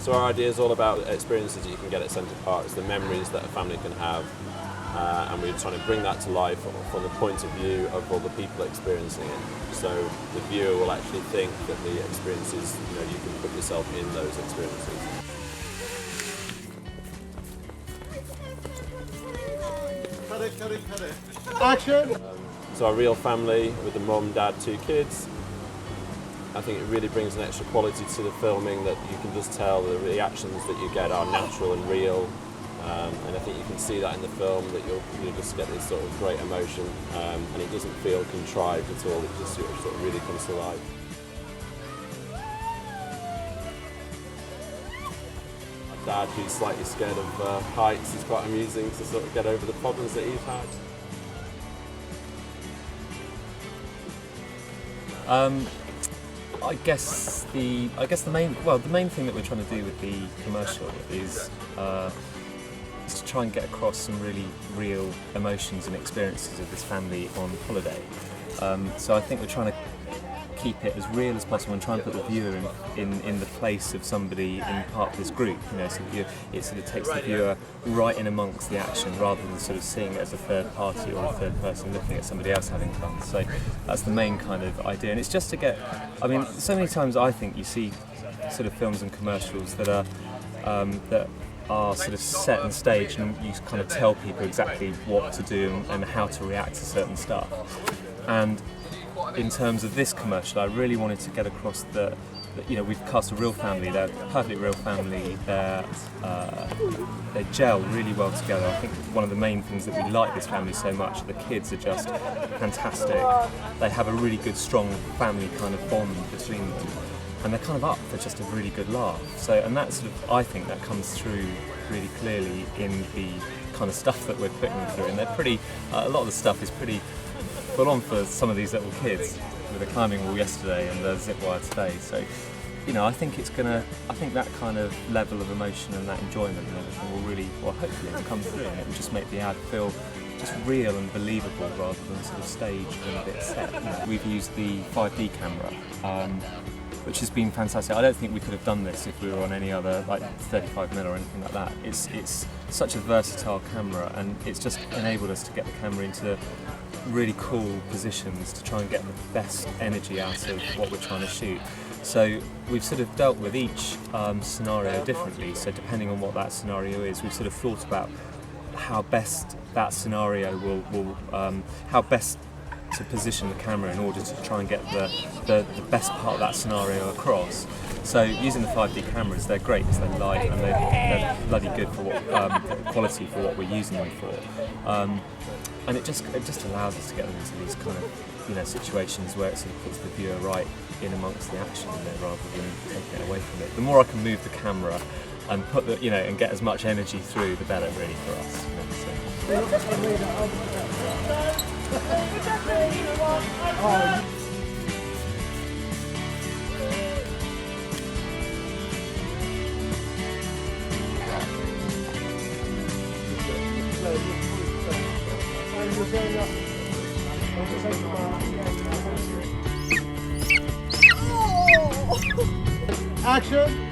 So our idea is all about experiences that you can get at Center Parcs, the memories that a family can have, and we're trying to bring that to life from the point of view of all the people experiencing it. So the viewer will actually think that the experiences, you can put yourself in those experiences. Cut it. Action! So our real family with the mum, dad, 2 kids. I think it really brings an extra quality to the filming that you can just tell the reactions that you get are natural and real. And I think you can see that in the film, that you'll just get this sort of great emotion, and it doesn't feel contrived at all, it just sort of really comes to life. My dad, who's slightly scared of heights, is quite amusing to sort of get over the problems that he's had. I guess the main thing that we're trying to do with the commercial is to try and get across some really real emotions and experiences of this family on holiday. So I think we're trying to keep it as real as possible and try and put the viewer in the place of somebody in part of this group. So that it sort of takes the viewer right in amongst the action, rather than sort of seeing it as a third party or a third person looking at somebody else having fun. So that's the main kind of idea, and it's just to get. I mean, so many times I think you see sort of films and commercials that are sort of set and staged, and you kind of tell people exactly what to do and how to react to certain stuff. And in terms of this commercial, I really wanted to get across that we've cast a real family. They're a perfectly real family. They gel really well together. I think one of the main things that we like this family so much, the kids are just fantastic. They have a really good, strong family kind of bond between them, and they're kind of up for just a really good laugh. And that sort of, I think that comes through really clearly in the kind of stuff that we're putting them through. And they're pretty. A lot of the stuff is pretty full on for some of these little kids, with a climbing wall yesterday and the zip wire today. So, I think I think that kind of level of emotion and that enjoyment and everything will really, hopefully it'll come through, and it will just make the ad feel just real and believable rather than sort of staged and a bit set. We've used the 5D camera, which has been fantastic. I don't think we could have done this if we were on any other, like 35mm or anything like that. It's such a versatile camera, and it's just enabled us to get the camera into really cool positions to try and get the best energy out of what we're trying to shoot. So we've sort of dealt with each scenario differently. So depending on what that scenario is, we've sort of thought about how best that scenario will how best to position the camera in order to try and get the best part of that scenario across. So using the 5D cameras, they're great because they're light and they're bloody good for what quality for what we're using them for. And it just allows us to get them into these kind of situations where it sort of puts the viewer right in amongst the action in it, rather than taking it away from it. The more I can move the camera and put and get as much energy through, the better really for us. Action!